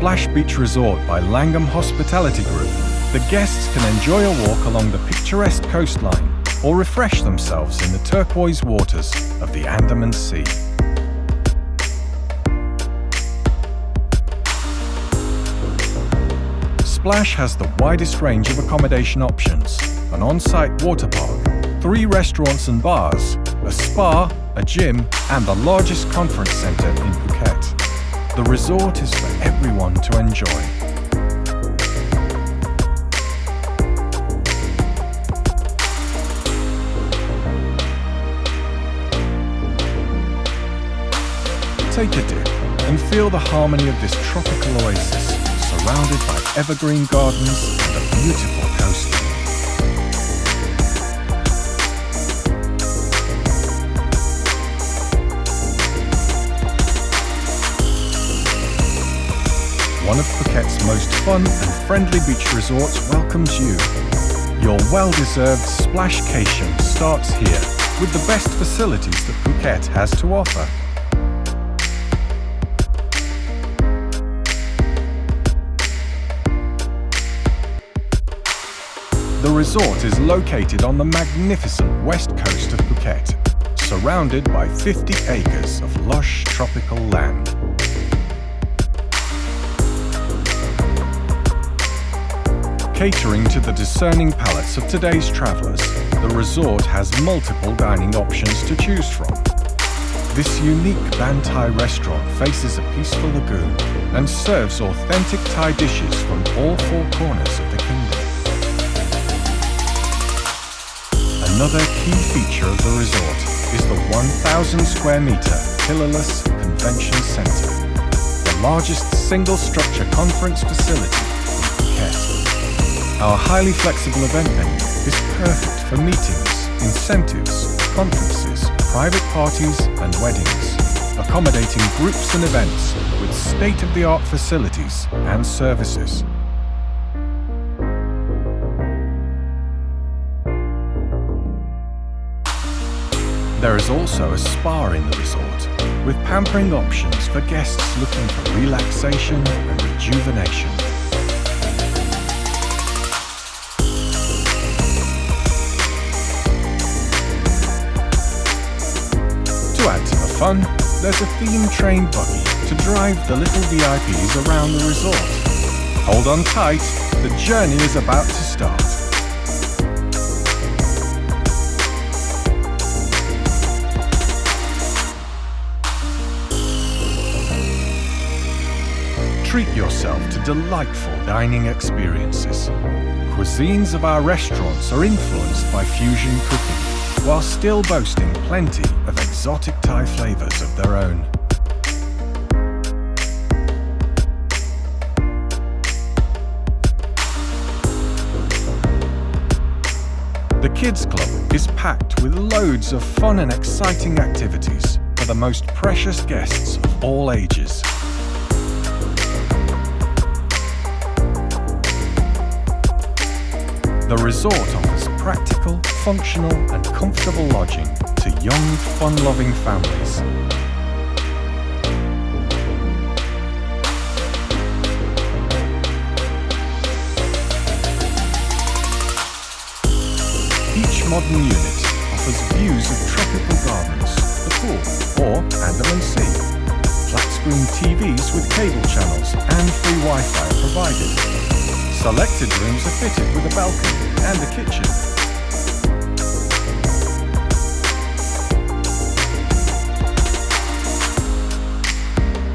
Splash Beach Resort by Langham Hospitality Group, the guests can enjoy a walk along the picturesque coastline or refresh themselves in the turquoise waters of the Andaman Sea. Splash has the widest range of accommodation options, an on-site water park, 3 restaurants and bars, a spa, a gym, and the largest conference centre in Phuket. The resort is for everyone to enjoy. Take a dip and feel the harmony of this tropical oasis, surrounded by evergreen gardens and a beautiful coastline. One of Phuket's most fun and friendly beach resorts welcomes you. Your well-deserved splashcation starts here with the best facilities that Phuket has to offer. The resort is located on the magnificent west coast of Phuket, surrounded by 50 acres of lush tropical land. Catering to the discerning palates of today's travellers, the resort has multiple dining options to choose from. This unique Bantai restaurant faces a peaceful lagoon and serves authentic Thai dishes from all 4 corners of the kingdom. Another key feature of the resort is the 1,000 square metre pillarless convention centre, the largest single-structure conference facility in Phuket. Our highly flexible event venue is perfect for meetings, incentives, conferences, private parties and weddings, accommodating groups and events with state-of-the-art facilities and services. There is also a spa in the resort, with pampering options for guests looking for relaxation and rejuvenation. To add to the fun, there's a themed train buggy to drive the little VIPs around the resort. Hold on tight, the journey is about to start. Treat yourself to delightful dining experiences. Cuisines of our restaurants are influenced by fusion cooking, while still boasting plenty of exotic Thai flavours of their own. The Kids Club is packed with loads of fun and exciting activities for the most precious guests of all ages. The resort offers practical, functional and comfortable lodging to young, fun-loving families. Each modern unit offers views of tropical gardens, the pool or Andaman Sea, flat-screen TVs with cable channels and free Wi-Fi are provided. Selected rooms are fitted with a balcony and a kitchen.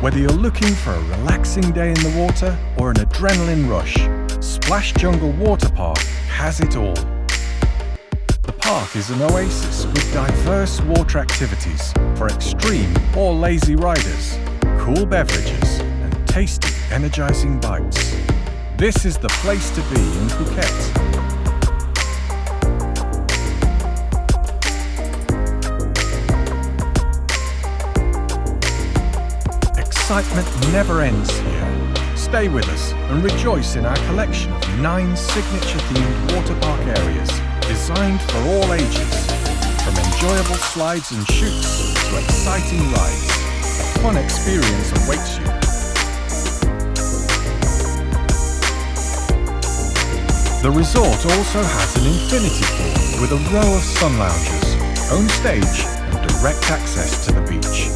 Whether you're looking for a relaxing day in the water or an adrenaline rush, Splash Jungle Water Park has it all. The park is an oasis with diverse water activities for extreme or lazy riders, cool beverages and tasty, energizing bites. This is the place to be in Phuket. Excitement never ends here. Stay with us and rejoice in our collection of 9 signature-themed water park areas designed for all ages. From enjoyable slides and chutes to exciting rides, a fun experience awaits you. The resort also has an infinity pool with a row of sun lounges, own stage and direct access to the beach.